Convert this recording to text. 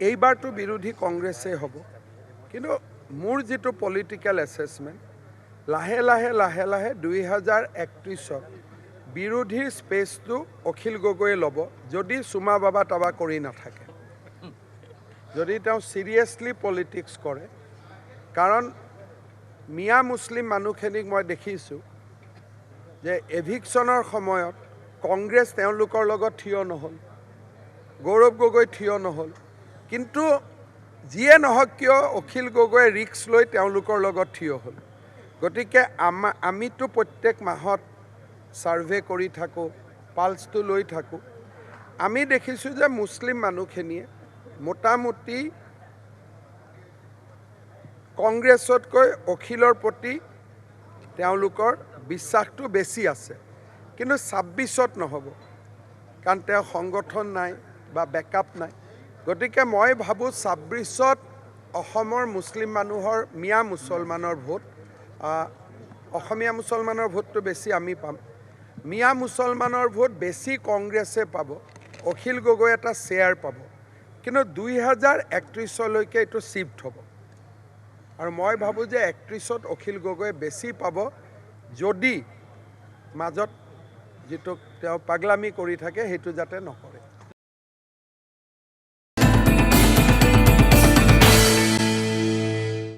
এইবাৰতো বিৰোধী কংগ্ৰেছেই হ'ব, কিন্তু মোৰ যিটো পলিটিকেল এছেছমেণ্ট লাহে লাহে 2031ত বিৰোধীৰ স্পেচটো অখিল গগৈয়ে ল'ব যদি চুমা বাবা তাবা কৰি নাথাকে, যদি তেওঁ চিৰিয়াছলি পলিটিক্স কৰে। কাৰণ মিয়া মুছলিম মানুহখিনিক মই দেখিছোঁ যে এভিকশ্যনৰ সময়ত কংগ্ৰেছ তেওঁলোকৰ লগত থিয় নহ'ল, গৌৰৱ গগৈ থিয় নহ'ল, কিন্তু যিয়ে নহওক কিয় অখিল গগৈয়ে ৰিস্ক লৈ তেওঁলোকৰ লগত থিয় হ'ল। গতিকে আমিতো প্ৰত্যেক মাহত ছাৰ্ভে কৰি থাকোঁ, পালছটো লৈ থাকোঁ। আমি দেখিছোঁ যে মুছলিম মানুহখিনিয়ে মোটামুটি কংগ্ৰেছতকৈ অখিলৰ প্ৰতি তেওঁলোকৰ বিশ্বাসটো বেছি আছে, কিন্তু 26ত নহ'ব, কাৰণ তেওঁ সংগঠন নাই বা বেকআপ নাই। গতিকে মই ভাবোঁ 26ত অসমৰ মুছলিম মানুহৰ মিয়া মুছলমানৰ ভোট, অসমীয়া মুছলমানৰ ভোটটো বেছি আমি পাম, মিয়া মুছলমানৰ ভোট বেছি কংগ্ৰেছে পাব, অখিল গগৈ এটা শ্বেয়াৰ পাব, কিন্তু 2031লৈকে এইটো শ্বিফ্ট হ'ব। আৰু মই ভাবোঁ যে 31ত অখিল গগৈয়ে বেছি পাব, যদি মাজত যিটো তেওঁ পাগলামি কৰি থাকে সেইটো যাতে নকৰে।